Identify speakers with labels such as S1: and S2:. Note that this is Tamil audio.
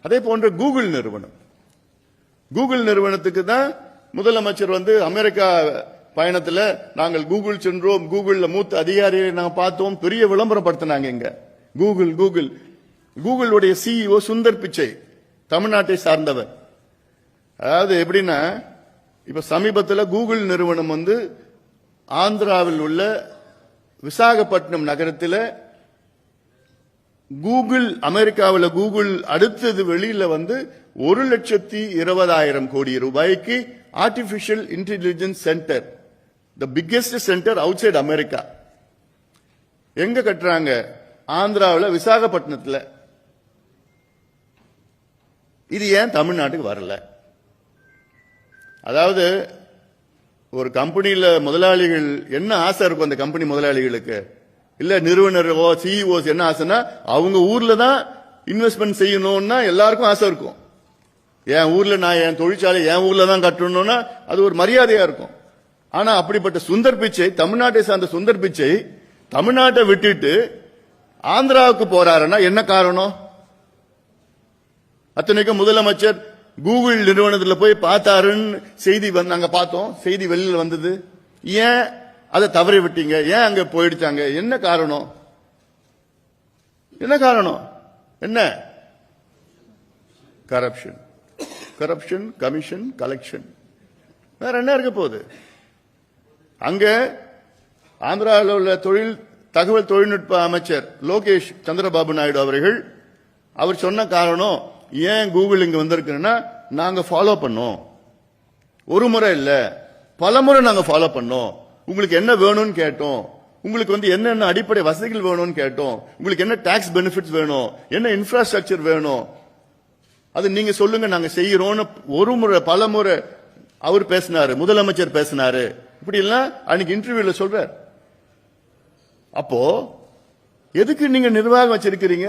S1: அதே போன்ற கூகுள் நிறுவனத்துக்கு தான் முதலமைச்சர் அமெரிக்கா பயணத்தில் நாங்கள் கூகுள் சென்றோம், கூகுள்ல மூத்த அதிகாரிகளை நாங்கள் பார்த்தோம், பெரிய விளம்பரப்படுத்தினாங்க. இங்க கூகுளுடைய சிஇஓ சுந்தர் பிச்சை தமிழ்நாட்டை சார்ந்தவர். அதாவது எப்படின்னா, இப்ப சமீபத்தில் கூகுள் நிறுவனம் ஆந்திராவில் உள்ள விசாகப்பட்டினம் நகரத்தில் கூகுள், அமெரிக்காவில் கூகுள் அடுத்தது வெளியில 1,20,000 கோடி ரூபாய்க்கு artificial intelligence centre, the biggest centre outside America. எங்க கட்டுறாங்க? ஆந்திராவில் விசாகப்பட்டினத்தில். இது ஏன் தமிழ்நாட்டுக்கு வரல? அதாவது ஒரு கம்பெனியில முதலாளிகள் என்ன ஆசை இருக்கும்? அந்த கம்பெனி முதலாளிகளுக்கு இல்ல நிறுவனர் சிஇஓஸ் என்ன ஆசைன்னா, அவங்க ஊர்ல தான் இன்வெஸ்ட்மெண்ட் செய்யணும்னா எல்லாருக்கும் ஆசை இருக்கும். என் ஊர்ல நான் என் தொழிற்சாலை என் ஊர்ல தான் கட்டணும்னா அது ஒரு மரியாதையா இருக்கும். ஆனா அப்படிப்பட்ட சுந்தர் பிச்சை, தமிழ்நாட்டை சார்ந்த சுந்தர் பிச்சை தமிழ்நாட்டை விட்டுட்டு ஆந்திராவுக்கு போறாருன்னா என்ன காரணம்? அத்தனைக்கும் முதலமைச்சர் கூகுள் நிறுவனத்தில் போய் பார்த்தாருன்னு செய்தி நாங்க பார்த்தோம், செய்தி வெளியில் வந்தது. ஏன் அதை தவறி விட்டீங்க? ஏன் அங்க போயிடுச்சாங்க? என்ன காரணம்? என்ன? Corruption, commission, collection. வேற என்ன இருக்க போகுது? அங்க ஆந்திராவில் உள்ள தகவல் தொழில்நுட்ப அமைச்சர் லோகேஷ் சந்திரபாபு நாயுடு அவர் சொன்ன காரணம், ஏன் கூகுள் இங்க வந்திருக்குன்னா, நாங்க ஃபாலோ பண்ணோம். ஒரு முறை இல்ல, பல முறை நாங்க ஃபாலோ பண்ணோம். உங்களுக்கு என்ன வேணும்னு கேட்டோம், உங்களுக்கு என்னென்ன அடிப்படை வசதிகள் வேணும்னு கேட்டோம், உங்களுக்கு என்ன டாக்ஸ் பெனிஃபிட்ஸ் வேணும், என்ன இன்ஃப்ராஸ்ட்ரக்சர் வேணும், அது நீங்க சொல்லுங்க, நாங்க செய்யறோம்னு ஒரு முறை பல முறை அவர் பேசினாரு, முதலமைச்சர் பேசினாரு. இப்படி எல்லாம் அன்னைக்கு இன்டர்வியூல சொல்றார். அப்போ எதுக்கு நீங்க நிர்வாகம் வச்சிருக்கிறீங்க?